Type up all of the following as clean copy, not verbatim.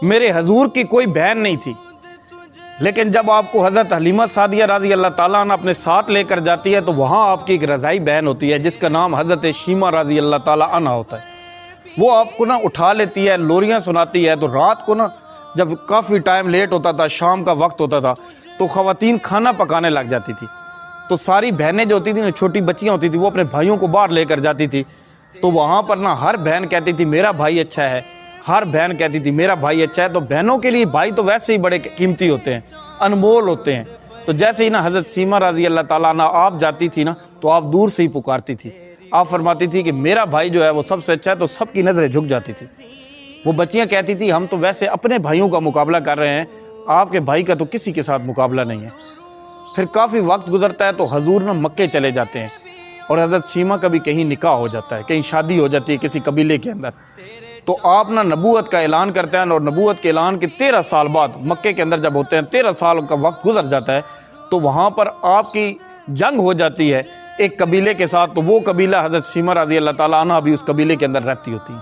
मेरे हजूर की कोई बहन नहीं थी, लेकिन जब आपको हज़रत हलीमा सादिया रज़ी अल्लाह ताला अन्हा अपने साथ लेकर जाती है तो वहाँ आपकी एक रज़ाई बहन होती है जिसका नाम हज़रत शीमा रज़ी अल्लाह ताला अन्हा होता है। वो आपको ना उठा लेती है, लोरियाँ सुनाती है। तो रात को ना जब काफ़ी टाइम लेट होता था, शाम का वक्त होता था, तो ख़वातीन खाना पकाने लग जाती थी। तो सारी बहनें जो होती थी ना, छोटी बच्चियाँ होती थी, वो अपने भाइयों को बाहर लेकर जाती थी। तो वहाँ पर ना हर बहन कहती थी मेरा भाई अच्छा है, हर बहन कहती थी मेरा भाई अच्छा है। तो बहनों के लिए भाई तो वैसे ही बड़े कीमती होते हैं, अनमोल होते हैं। तो जैसे ही ना हज़रत सीमा रज़ी अल्लाह ताला अन्हा आप जाती थी ना, तो आप दूर से ही पुकारती थी। आप फरमाती थी कि मेरा भाई जो है वो सबसे अच्छा है, तो सबकी नज़रें झुक जाती थी। वो बच्चियाँ कहती थी हम तो वैसे अपने भाइयों का मुकाबला कर रहे हैं, आपके भाई का तो किसी के साथ मुकाबला नहीं है। फिर काफ़ी वक्त गुजरता है तो हजूर ना मक्के चले जाते हैं और हज़रत शीमा का भी कहीं निकाह हो जाता है, कहीं शादी हो जाती है किसी कबीले के अंदर। तो आप ना नबूवत का ऐलान करते हैं और नबूवत के ऐलान के 13 साल बाद मक्के के अंदर जब होते हैं, 13 साल का वक्त गुजर जाता है, तो वहाँ पर आपकी जंग हो जाती है एक कबीले के साथ। तो वो कबीला हज़रत शीमा रज़ी अल्लाह ताला अन्हा भी उस कबीले के अंदर रहती होती हैं।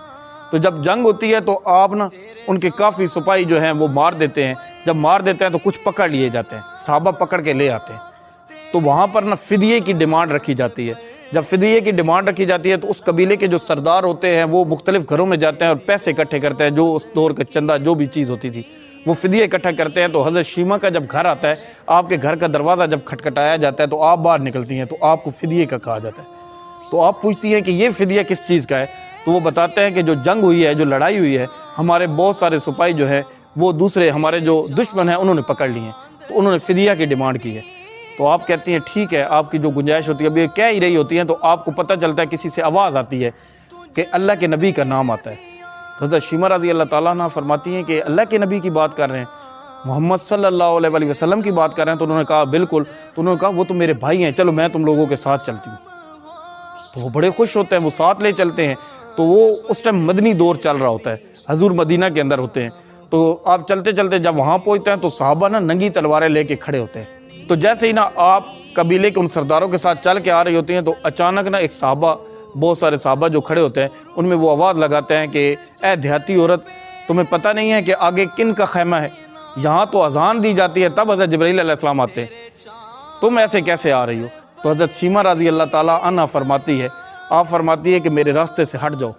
तो जब जंग होती है तो आप ना उनके काफ़ी सिपाही जो हैं वो मार देते हैं। जब मार देते हैं तो कुछ पकड़ लिए जाते हैं, सहाबा पकड़ के ले आते हैं। तो वहाँ पर ना फ़िदिये की डिमांड रखी जाती है। जब फ़िदिये की डिमांड रखी जाती है तो उस कबीले के जो सरदार होते हैं वो मुख्तलिफ़ घरों में जाते हैं और पैसे इकट्ठे करते हैं, जो उस दौर का चंदा जो भी चीज़ होती थी वो फ़िदिये इकट्ठा करते हैं। तो हज़रत शीमा का जब घर आता है, आपके घर का दरवाज़ा जब खटखटाया जाता है तो आप बाहर निकलती हैं, तो आपको फ़िदिये का कहा जाता है। तो आप पूछती हैं कि ये फ़िदिया किस चीज़ का है? तो वो बताते हैं कि जो जंग हुई है, जो लड़ाई हुई है, हमारे बहुत सारे सिपाही जो है वो दूसरे हमारे जो दुश्मन हैं उन्होंने पकड़ लिए हैं, तो उन्होंने फ़िदिया की डिमांड की है। तो आप कहती हैं ठीक है, आपकी जो गुंजाइश होती है, अब ये कह ही रही होती हैं, तो आपको पता चलता है किसी से आवाज़ आती है कि अल्लाह के नबी का नाम आता है। तो हज़रत शीमा रज़ी अल्लाह ताला अन्हा फरमाती हैं कि अल्लाह के नबी की बात कर रहे हैं, मोहम्मद सल्लल्लाहु अलैहि वसल्लम की बात कर रहे हैं? तो उन्होंने कहा बिल्कुल। तो उन्होंने कहा वो तो मेरे भाई हैं, चलो मैं तुम लोगों के साथ चलती हूँ। तो वो बड़े खुश होते हैं, वो साथ ले चलते हैं। तो वो उस टाइम मदनी दौर चल रहा होता है, हजूर मदीना के अंदर होते हैं। तो आप चलते चलते जब वहाँ पहुँचते हैं तो सहाबा ना नंगी तलवारें लेके खड़े होते हैं। तो जैसे ही ना आप कबीले के उन सरदारों के साथ चल के आ रही होती हैं, तो अचानक ना एक सहाबा, बहुत सारे सहाबा जो खड़े होते हैं, उनमें वो आवाज़ लगाते हैं कि ए देहाती औरत, तुम्हें पता नहीं है कि आगे किन का खैमा है? यहाँ तो अजान दी जाती है तब हज़रत जिब्राइल अलैहिस्सलाम आते हैं, तुम ऐसे कैसे आ रही हो? तो हज़रत शीमा रज़ी अल्लाह ताला अन्हा फरमाती है, आप फरमाती है कि मेरे रास्ते से हट जाओ,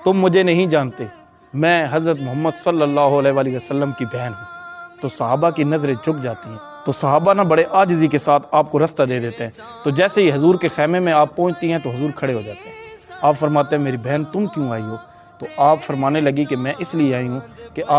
तुम मुझे नहीं जानते, मैं हज़रत मोहम्मद सल्लल्लाहु अलैहि वसल्लम की बहन हूँ। तो सहाबा की नज़रें झुक जाती हैं। तो सहाबा ना बड़े आजिज़ी के साथ आपको रास्ता दे देते हैं। तो जैसे ही हजूर के खैमे में आप पहुँचती हैं तो हजूर खड़े हो जाते हैं। आप फरमाते हैं मेरी बहन तुम क्यों आई हो? तो आप फरमाने लगी कि मैं इसलिए आई हूँ